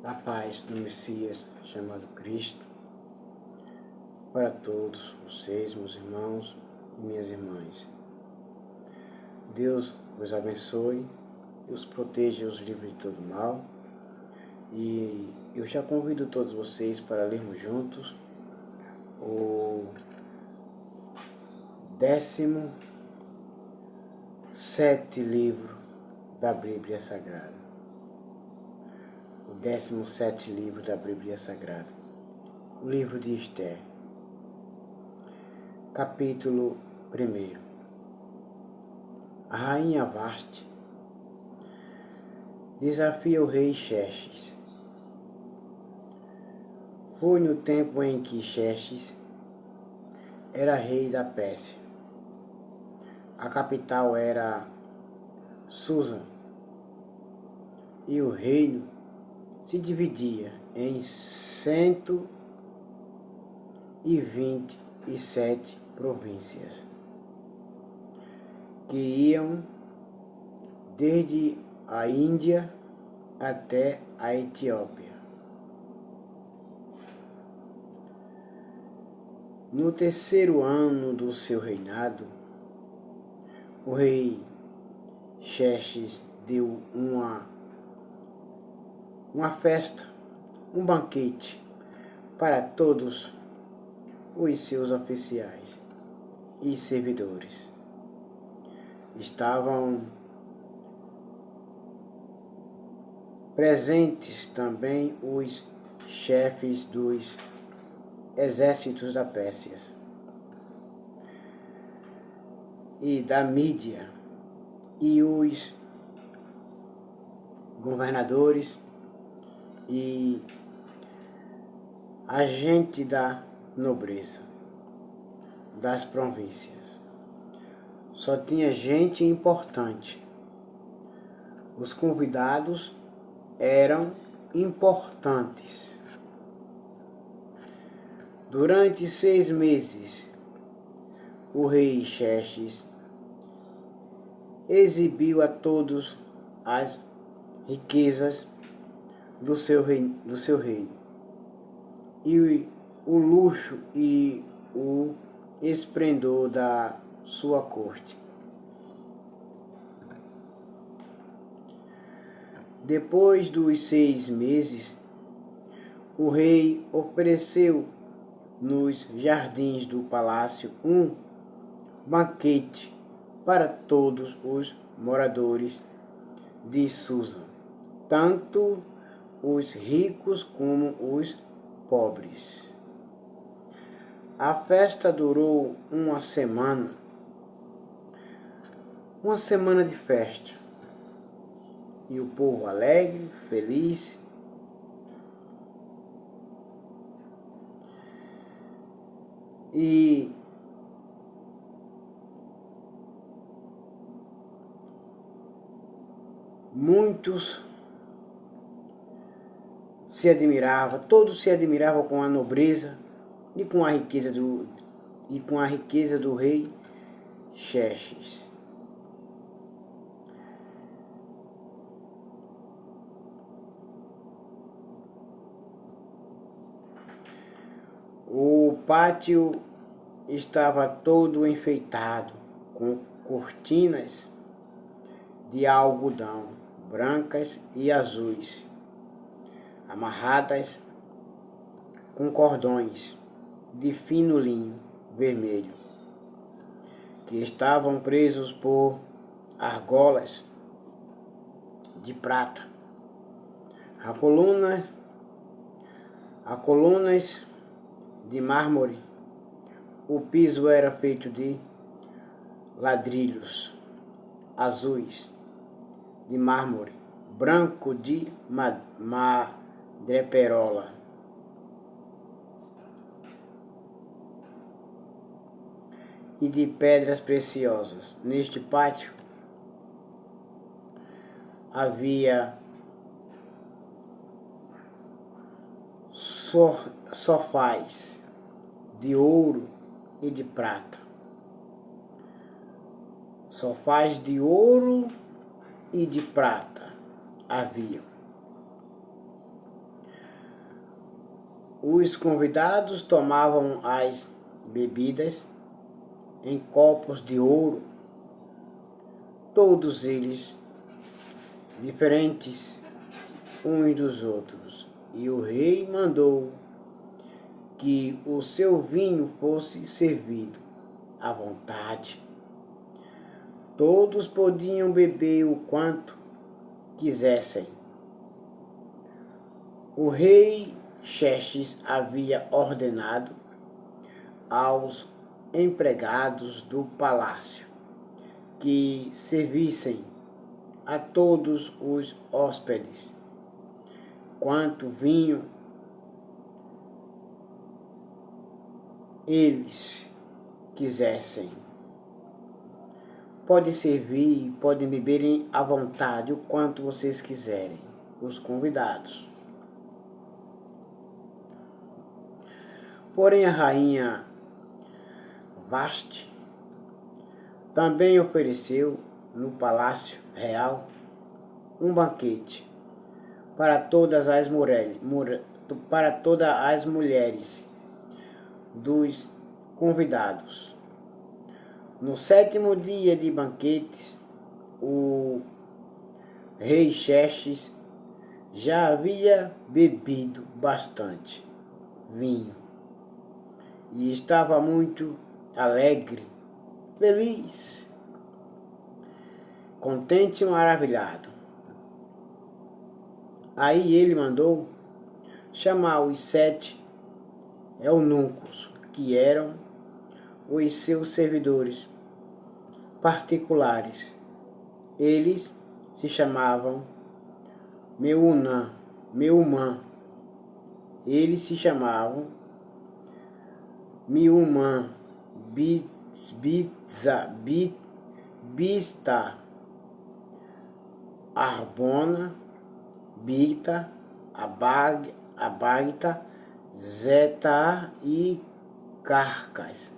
A paz do Messias chamado Cristo para todos vocês, meus irmãos e minhas irmãs. Deus os abençoe e os proteja e os livre de todo mal. E eu já convido todos vocês para lermos juntos o 17º livro da Bíblia Sagrada. O 17º livro da Bíblia Sagrada. O livro de Esther. Capítulo 1. A rainha Vaste desafia o rei Xerxes. Foi no tempo em que Xerxes era rei da Pérsia. A capital era Susa e o reino se dividia em 127 províncias, que iam desde a Índia até a Etiópia. No terceiro ano do seu reinado, o rei Xerxes deu uma festa, um banquete para todos os seus oficiais e servidores. Estavam presentes também os chefes dos exércitos da Pérsia e da Mídia e os governadores e a gente da nobreza das províncias. Só tinha gente importante. Os convidados eram importantes. Durante 6 meses, o rei Xerxes exibiu a todos as riquezas do seu reino e o luxo e o esplendor da sua corte. Depois dos 6 meses, o rei ofereceu nos jardins do palácio um banquete para todos os moradores de Susa, tanto os ricos como os pobres. A festa durou uma semana de festa, e o povo alegre, feliz, e muitos todos se admiravam com a nobreza e com a riqueza do rei Xerxes. O pátio estava todo enfeitado com cortinas de algodão brancas e azuis, amarradas com cordões de fino linho vermelho, que estavam presos por argolas de prata. A colunas de mármore. O piso era feito de ladrilhos azuis de mármore branco de madreperola. E de pedras preciosas. Neste pátio havia sofás de ouro e de prata. Sofás de ouro e de prata havia. Os convidados tomavam as bebidas em copos de ouro, todos eles diferentes uns dos outros, e o rei mandou que o seu vinho fosse servido à vontade. Todos podiam beber o quanto quisessem. O rei Xerxes havia ordenado aos empregados do palácio que servissem a todos os hóspedes quanto vinho eles quisessem. Pode servir, podem beberem à vontade o quanto vocês quiserem, os convidados. Porém, a rainha Vasti também ofereceu no palácio real um banquete para todas as mulheres dos convidados. No 7º dia de banquetes, o rei Xerxes já havia bebido bastante vinho e estava muito alegre, feliz, contente e maravilhado. Aí ele mandou chamar os 7 eunucos, que eram os seus servidores particulares. Eles se chamavam Meumã. Eles se chamavam Meumã, Bizta, Arbona, Bigta, Abagta, Zeta e Carcas.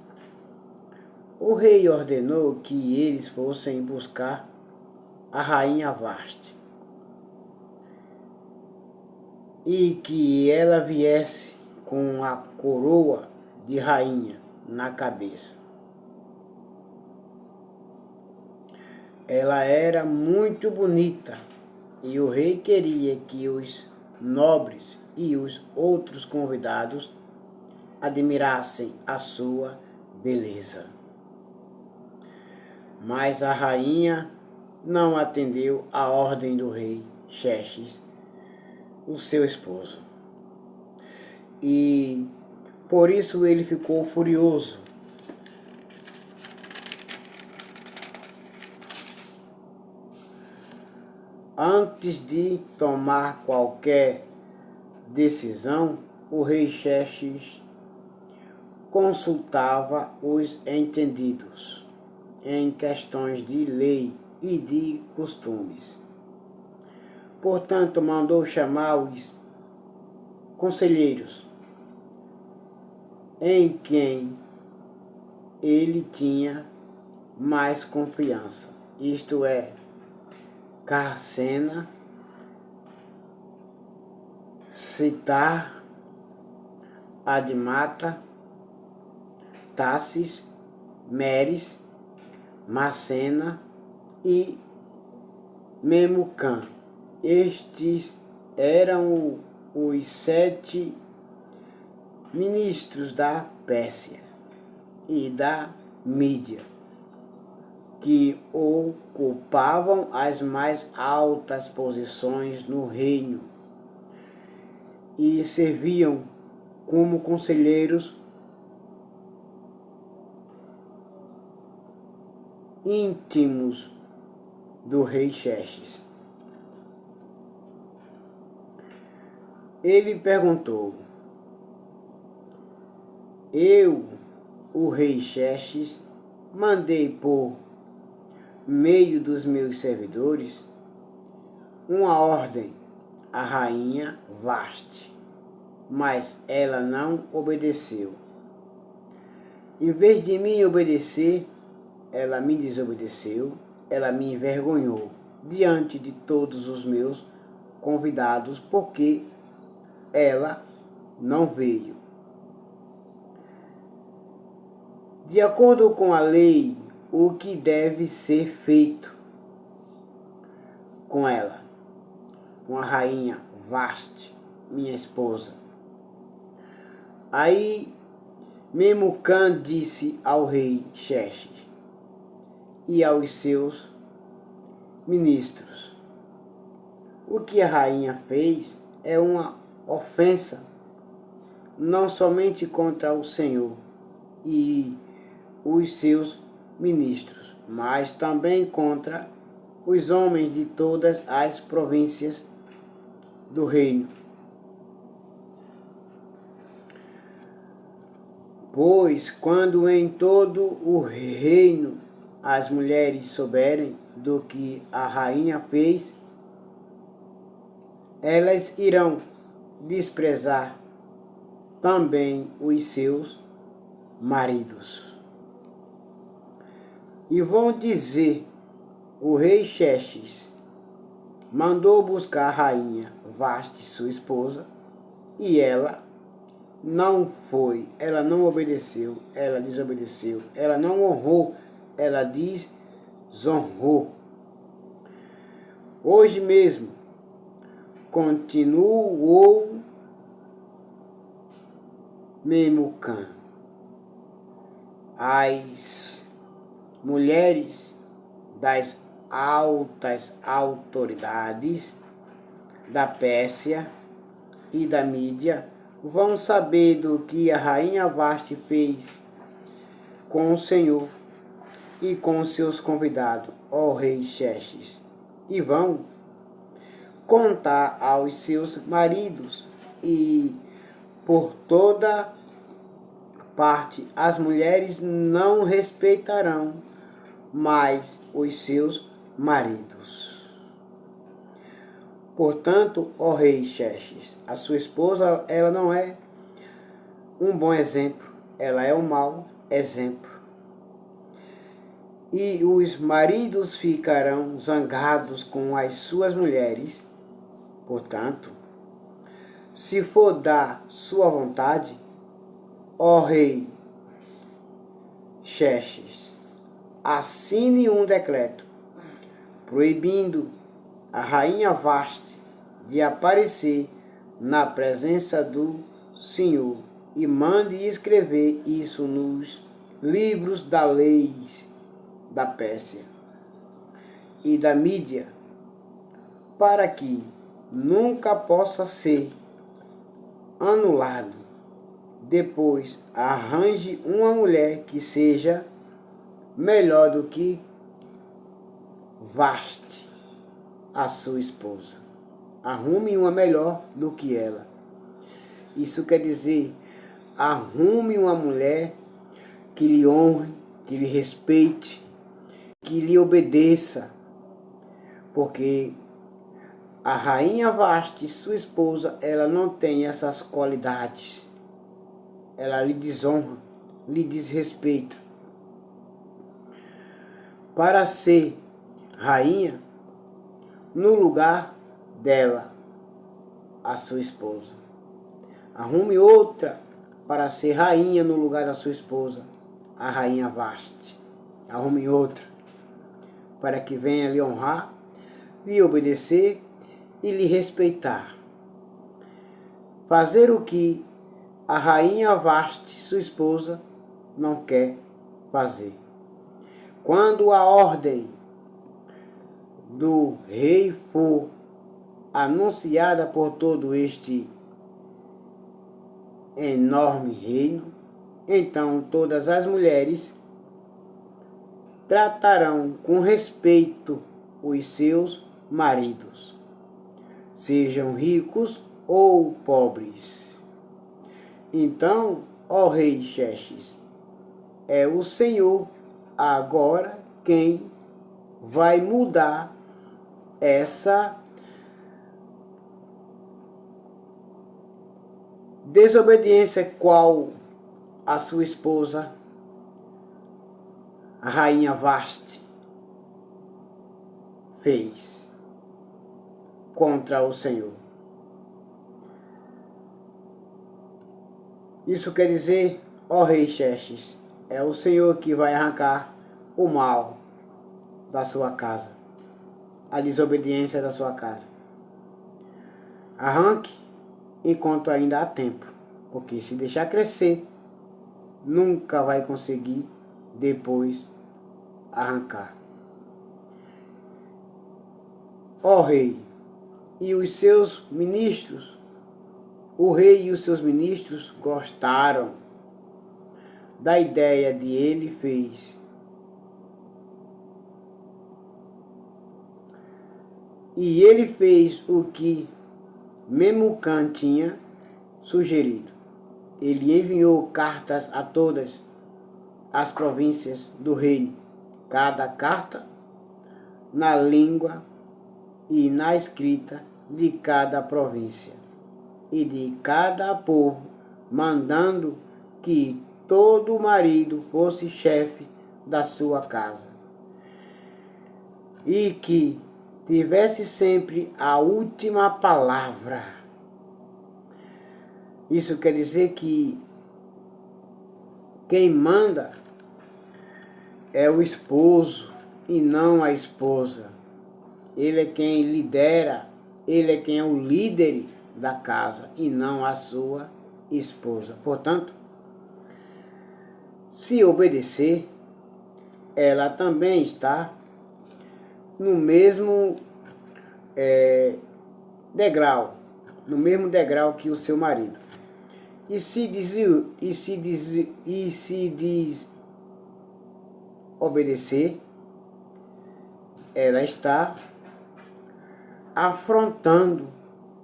O rei ordenou que eles fossem buscar a rainha Vasti e que ela viesse com a coroa de rainha na cabeça. Ela era muito bonita e o rei queria que os nobres e os outros convidados admirassem a sua beleza. Mas a rainha não atendeu à ordem do rei Xerxes, o seu esposo. E por isso ele ficou furioso. Antes de tomar qualquer decisão, o rei Xerxes consultava os entendidos em questões de lei e de costumes. Portanto, mandou chamar os conselheiros, em quem ele tinha mais confiança, isto é, Carcena, Citar, Admata, Tassis, Meres, Macena e Memucã. Estes eram os 7 ministros da Pérsia e da Mídia, que ocupavam as mais altas posições no reino e serviam como conselheiros íntimos do rei Xerxes. Ele perguntou: eu, o rei Xerxes, mandei por meio dos meus servidores uma ordem à rainha Vasti, mas ela não obedeceu. Em vez de me obedecer, ela me desobedeceu, ela me envergonhou diante de todos os meus convidados, porque ela não veio. De acordo com a lei, o que deve ser feito com ela, com a rainha Vasti, minha esposa? Aí Memucã disse ao rei Xerxes e aos seus ministros: o que a rainha fez é uma ofensa não somente contra o Senhor e os seus ministros, mas também contra os homens de todas as províncias do reino. Pois quando em todo o reino as mulheres souberem do que a rainha fez, elas irão desprezar também os seus maridos. E vão dizer: o rei Xerxes mandou buscar a rainha Vasti, sua esposa, e ela não foi, ela não obedeceu, ela desobedeceu, ela não honrou, ela desonrou. Hoje mesmo continuou Memucã: as mulheres das altas autoridades da Pérsia e da Mídia vão saber do que a rainha Vasti fez com o Senhor e com seus convidados, ó rei Xerxes, e vão contar aos seus maridos, e por toda parte as mulheres não respeitarão mais os seus maridos. Portanto, ó rei Xerxes, a sua esposa, ela não é um bom exemplo, ela é um mau exemplo. E os maridos ficarão zangados com as suas mulheres. Portanto, se for da sua vontade, ó rei Xerxes, assine um decreto proibindo a rainha Vasti de aparecer na presença do Senhor, e mande escrever isso nos livros da lei da Pérsia e da Mídia, para que nunca possa ser anulado. Depois arranje uma mulher que seja melhor do que Vasti, a sua esposa. Arrume uma melhor do que ela. Isso quer dizer, arrume uma mulher que lhe honre, que lhe respeite, que lhe obedeça, porque a rainha Vasti, sua esposa, ela não tem essas qualidades. Ela lhe desonra, lhe desrespeita. Para ser rainha, no lugar dela, a sua esposa. Arrume outra para ser rainha no lugar da sua esposa, a rainha Vasti. Arrume outra para que venha lhe honrar, lhe obedecer e lhe respeitar. Fazer o que a rainha Vasti, sua esposa, não quer fazer. Quando a ordem do rei for anunciada por todo este enorme reino, então todas as mulheres tratarão com respeito os seus maridos, sejam ricos ou pobres. Então, ó rei Xerxes, é o Senhor agora quem vai mudar essa desobediência qual a sua esposa, a rainha Vasti, fez contra o Senhor. Isso quer dizer, ó rei Xerxes, é o Senhor que vai arrancar o mal da sua casa, a desobediência da sua casa. Arranque enquanto ainda há tempo, porque se deixar crescer, nunca vai conseguir depois arrancar. Ó rei, e os seus ministros, o rei e os seus ministros gostaram da ideia de ele fez. E ele fez o que Memucã tinha sugerido. Ele enviou cartas a todas as províncias do reino, cada carta na língua e na escrita de cada província e de cada povo, mandando que todo marido fosse chefe da sua casa e que tivesse sempre a última palavra. Isso quer dizer que quem manda é o esposo e não a esposa. Ele é quem lidera, ele é quem é o líder da casa e não a sua esposa. Portanto, se obedecer, ela também está no mesmo degrau, no mesmo degrau que o seu marido. E se desobedecer, ela está afrontando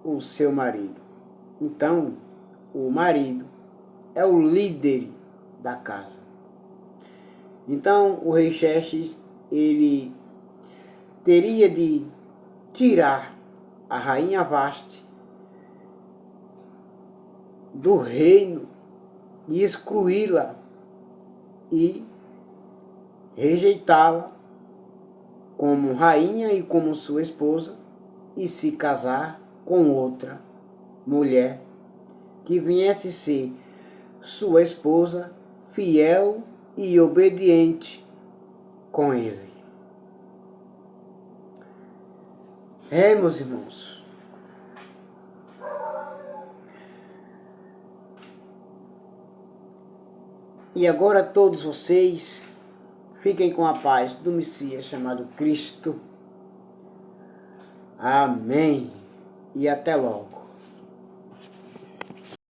o seu marido. Então, o marido é o líder da casa. Então, o rei Xerxes, ele teria de tirar a rainha Vaste do reino e excluí-la e rejeitá-la como rainha e como sua esposa e se casar com outra mulher que viesse ser sua esposa, fiel e obediente com ele. Meus irmãos, e agora todos vocês fiquem com a paz do Messias chamado Cristo. Amém. E até logo.